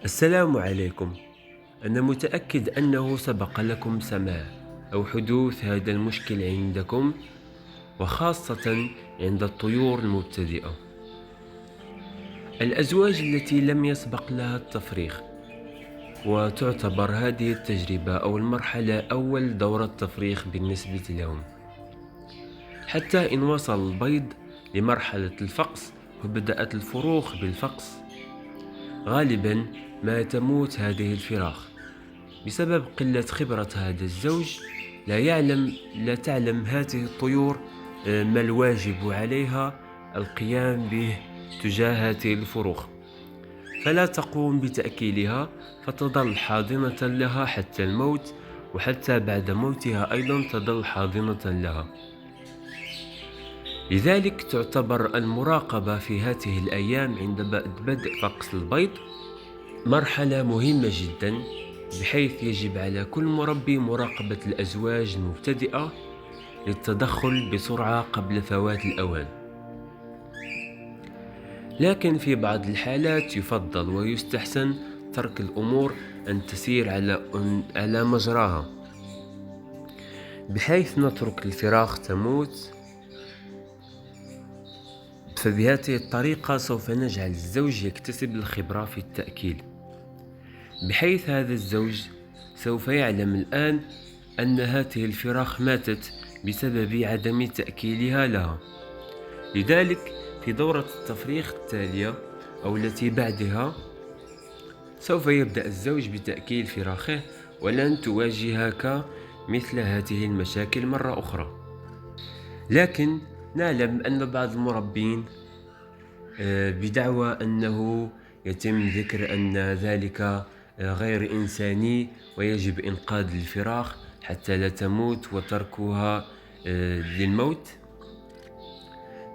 السلام عليكم. أنا متأكد أنه سبق لكم سماع أو حدوث هذا المشكل عندكم، وخاصة عند الطيور المبتدئة. الأزواج التي لم يسبق لها التفريخ، وتعتبر هذه التجربة أو المرحلة أول دورة تفريخ بالنسبة لهم، حتى إن وصل البيض لمرحلة الفقس وبدأت الفروخ بالفقس. غالبا ما تموت هذه الفراخ بسبب قلة خبرة هذا الزوج. لا تعلم هذه الطيور ما الواجب عليها القيام به تجاه هذه الفروخ، فلا تقوم بتأكيلها، فتظل حاضنة لها حتى الموت، وحتى بعد موتها أيضا تظل حاضنة لها. لذلك تعتبر المراقبة في هذه الأيام عند بدء فقس البيض مرحلة مهمة جدا، بحيث يجب على كل مربي مراقبة الأزواج المبتدئة للتدخل بسرعة قبل فوات الأوان. لكن في بعض الحالات يفضل ويستحسن ترك الأمور أن تسير على مجراها، بحيث نترك الفراخ تموت. فبهذه الطريقة سوف نجعل الزوج يكتسب الخبرة في التأكيل، بحيث هذا الزوج سوف يعلم الآن أن هذه الفراخ ماتت بسبب عدم تأكيلها لها. لذلك في دورة التفريخ التالية أو التي بعدها سوف يبدأ الزوج بتأكيل فراخه، ولن تواجهك مثل هذه المشاكل مرة أخرى. لكن نعلم أن بعض المربين بدعوى أنه يتم ذكر أن ذلك غير إنساني، ويجب إنقاذ الفراخ حتى لا تموت وتركها للموت.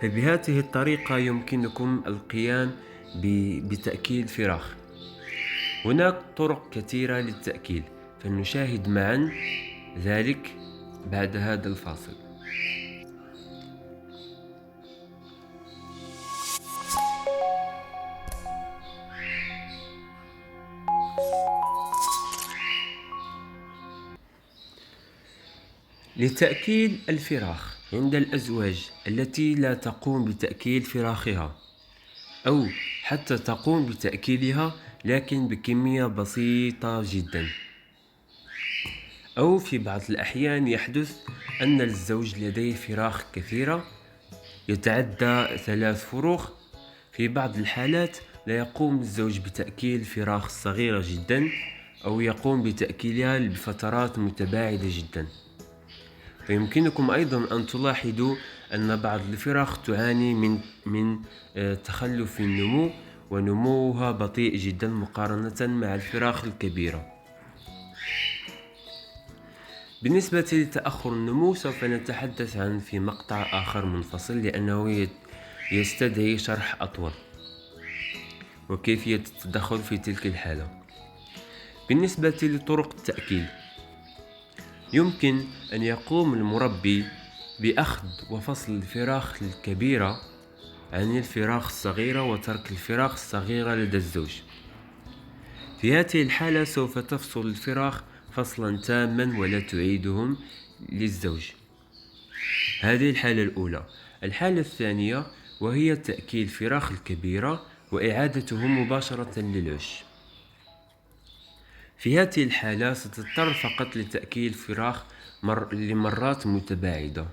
فبهذه الطريقة يمكنكم القيام بتأكيل فراخ. هناك طرق كثيرة للتأكيل، فلنشاهد معا ذلك بعد هذا الفاصل. لتأكيل الفراخ عند الأزواج التي لا تقوم بتأكيل فراخها، أو حتى تقوم بتأكيلها لكن بكمية بسيطة جدا، أو في بعض الأحيان يحدث أن الزوج لديه فراخ كثيرة يتعدى 3 فروخ. في بعض الحالات لا يقوم الزوج بتأكيل فراخ صغيرة جدا، أو يقوم بتأكيلها بفترات متباعدة جدا. فيمكنكم أيضا أن تلاحظوا أن بعض الفراخ تعاني من تخلف النمو، ونموها بطيء جدا مقارنة مع الفراخ الكبيرة. بالنسبة لتأخر النمو سوف نتحدث عنه في مقطع آخر منفصل، لأنه يستدعي شرح أطول وكيفية التدخل في تلك الحالة. بالنسبة لطرق التأكيل، يمكن أن يقوم المربي بأخذ وفصل الفراخ الكبيرة عن الفراخ الصغيرة، وترك الفراخ الصغيرة لدى الزوج. في هذه الحالة سوف تفصل الفراخ فصلا تاما ولا تعيدهم للزوج. هذه الحالة الأولى. الحالة الثانية وهي تأكيل الفراخ الكبيرة وإعادتهم مباشرة للعش. في هذه الحالة ستضطر فقط لتأكيل الفراخ لمرات متباعدة.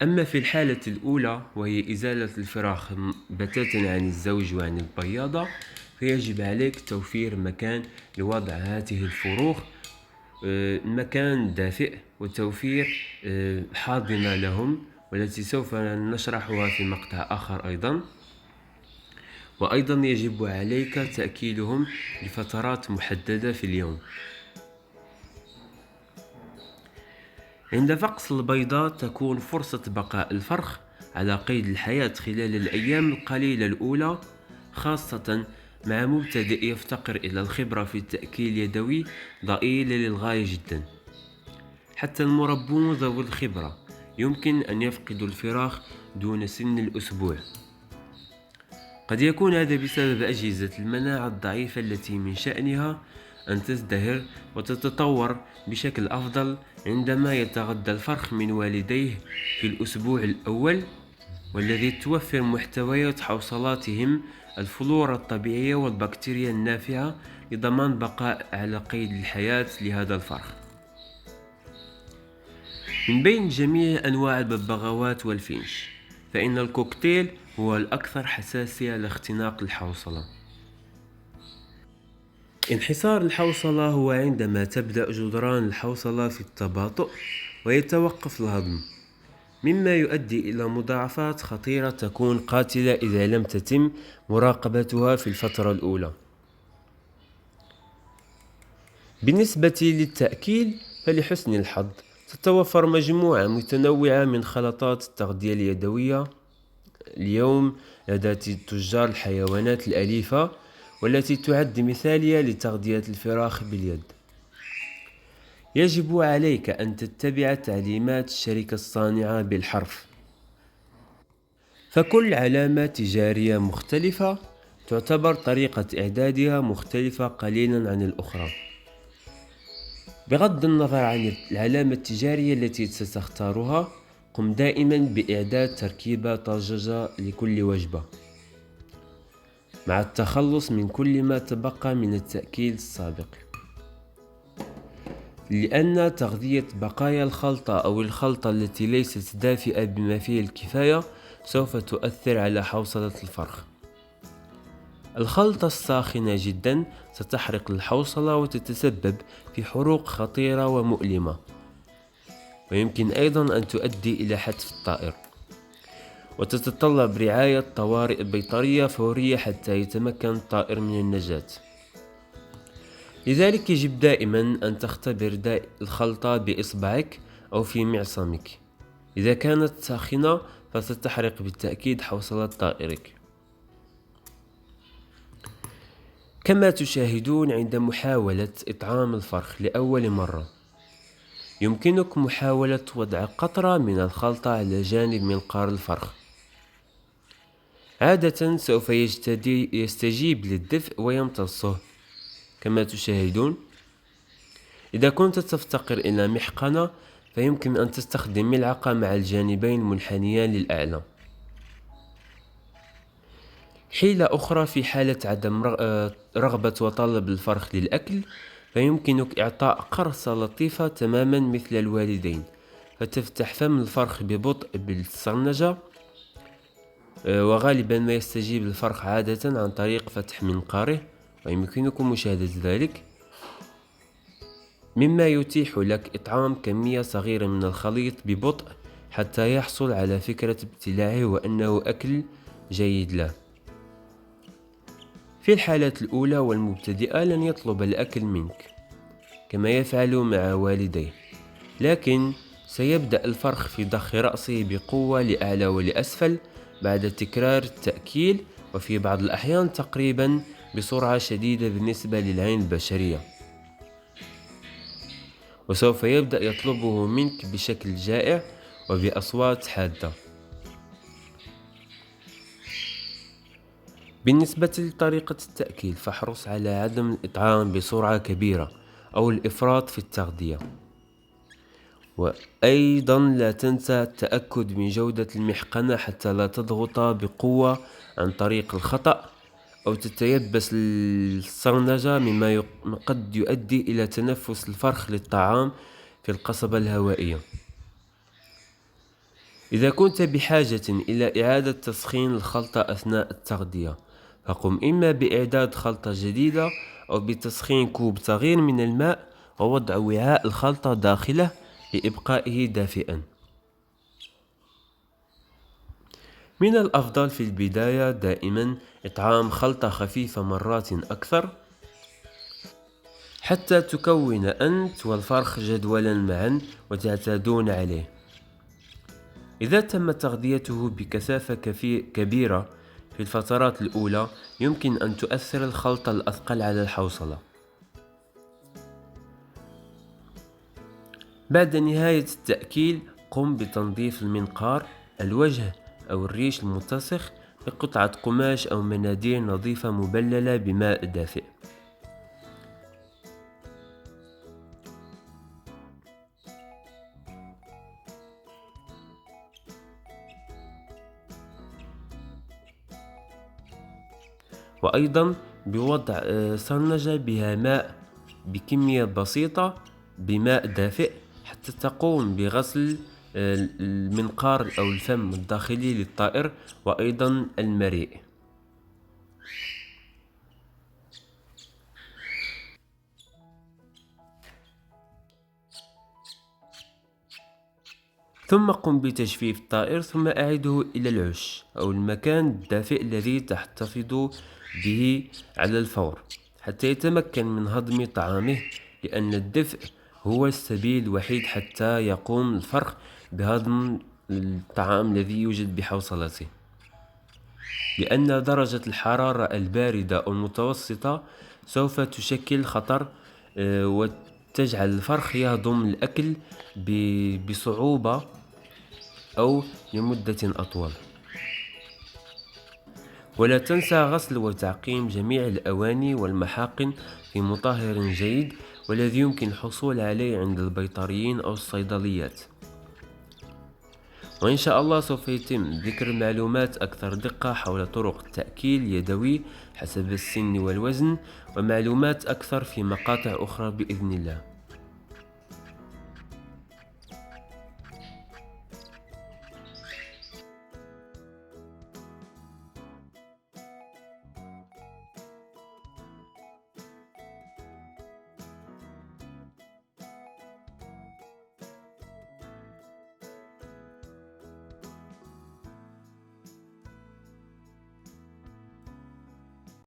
أما في الحالة الأولى وهي إزالة الفراخ بتاتا عن الزوج وعن البياضة، فيجب عليك توفير مكان لوضع هذه الفروخ، مكان دافئ، وتوفير حاضنة لهم، والتي سوف نشرحها في مقطع آخر أيضا. وأيضا يجب عليك تأكيلهم لفترات محددة في اليوم. عند فقس البيضة تكون فرصة بقاء الفرخ على قيد الحياة خلال الأيام القليلة الأولى، خاصة مع مبتدئ يفتقر إلى الخبرة في التأكيل اليدوي ضئيلة للغاية جدا. حتى المربون ذوي الخبرة يمكن أن يفقدوا الفراخ دون سن الأسبوع. قد يكون هذا بسبب أجهزة المناعة الضعيفة التي من شأنها أن تزدهر وتتطور بشكل أفضل عندما يتغذى الفرخ من والديه في الأسبوع الأول، والذي توفر محتويات حوصلاتهم الفلورا الطبيعية والبكتيريا النافعة لضمان بقاء على قيد الحياة لهذا الفرخ. من بين جميع أنواع الببغاوات والفينش، فإن الكوكتيل هو الأكثر حساسية لاختناق الحوصلة. انحسار الحوصلة هو عندما تبدأ جدران الحوصلة في التباطؤ ويتوقف الهضم، مما يؤدي إلى مضاعفات خطيرة تكون قاتلة إذا لم تتم مراقبتها في الفترة الأولى. بالنسبة للتأكيل، فلحسن الحظ تتوفر مجموعة متنوعة من خلطات التغذية اليدوية اليوم لدى تجار الحيوانات الأليفة، والتي تعد مثالية لتغذية الفراخ باليد. يجب عليك أن تتبع تعليمات الشركة الصانعة بالحرف، فكل علامة تجارية مختلفة تعتبر طريقة إعدادها مختلفة قليلا عن الأخرى. بغض النظر عن العلامة التجارية التي ستختارها، قم دائما بإعداد تركيبة طازجة لكل وجبة، مع التخلص من كل ما تبقى من التأكيل السابق، لأن تغذية بقايا الخلطة أو الخلطة التي ليست دافئة بما فيه الكفاية سوف تؤثر على حوصلة الفرخ. الخلطة الساخنة جدا ستحرق الحوصلة وتتسبب في حروق خطيرة ومؤلمة، ويمكن أيضا أن تؤدي إلى حتف الطائر، وتتطلب رعاية طوارئ بيطرية فورية حتى يتمكن الطائر من النجاة. لذلك يجب دائما أن تختبر الخلطة بإصبعك أو في معصمك. إذا كانت ساخنة فستحرق بالتأكيد حوصلة طائرك. كما تشاهدون، عند محاولة إطعام الفرخ لأول مرة، يمكنك محاولة وضع قطرة من الخلطة على جانب منقار الفرخ. عادة سوف يستجيب للدفء ويمتصه كما تشاهدون. إذا كنت تفتقر إلى محقنة، فيمكن أن تستخدم ملعقة مع الجانبين منحنيان للأعلى. حيلة أخرى في حالة عدم رغبة وطلب الفرخ للأكل، فيمكنك إعطاء قرصة لطيفة تماما مثل الوالدين، فتفتح فم الفرخ ببطء بالصرنجة، وغالبا ما يستجيب الفرخ عادة عن طريق فتح منقاره، ويمكنكم مشاهدة ذلك، مما يتيح لك إطعام كمية صغيرة من الخليط ببطء حتى يحصل على فكرة ابتلاعه وأنه أكل جيد له. في الحالة الأولى والمبتدئة لن يطلب الأكل منك كما يفعل مع والديه، لكن سيبدأ الفرخ في ضخ رأسه بقوة لأعلى ولأسفل بعد تكرار التأكيل، وفي بعض الأحيان تقريبا بسرعة شديدة بالنسبة للعين البشرية، وسوف يبدأ يطلبه منك بشكل جائع وبأصوات حادة. بالنسبة لطريقة التأكيل، فاحرص على عدم الإطعام بسرعة كبيرة أو الإفراط في التغذية، وأيضا لا تنسى التأكد من جودة المحقنة حتى لا تضغط بقوة عن طريق الخطأ أو تتيبس الصرنجة، مما قد يؤدي إلى تنفس الفرخ للطعام في القصبة الهوائية. إذا كنت بحاجة إلى إعادة تسخين الخلطة أثناء التغذية، فقم إما بإعداد خلطة جديدة أو بتسخين كوب صغير من الماء ووضع وعاء الخلطة داخله لإبقائه دافئا. من الأفضل في البداية دائما إطعام خلطة خفيفة مرات أكثر حتى تكون أنت والفرخ جدولا معا وتعتادون عليه. إذا تم تغذيته بكثافة كبيرة في الفترات الأولى، يمكن أن تؤثر الخلطة الأثقل على الحوصلة. بعد نهاية التأكيل، قم بتنظيف المنقار، الوجه أو الريش الملتصق بقطعة قماش أو مناديل نظيفة مبللة بماء دافئ. وأيضا بوضع صنجة بها ماء بكمية بسيطة بماء دافئ حتى تقوم بغسل المنقار أو الفم الداخلي للطائر وأيضا المريء. ثم قم بتجفيف الطائر، ثم أعده إلى العش أو المكان الدافئ الذي تحتفظ به على الفور حتى يتمكن من هضم طعامه، لأن الدفء هو السبيل الوحيد حتى يقوم الفرخ بهضم الطعام الذي يوجد بحوصلته، لأن درجة الحرارة الباردة أو المتوسطة سوف تشكل خطر وتجعل الفرخ يهضم الأكل بصعوبة أو لمدة أطول. ولا تنسى غسل وتعقيم جميع الأواني والمحاقن في مطهر جيد، والذي يمكن الحصول عليه عند البيطريين أو الصيدليات. وإن شاء الله سوف يتم ذكر معلومات أكثر دقة حول طرق التأكيل اليدوي حسب السن والوزن، ومعلومات أكثر في مقاطع أخرى بإذن الله.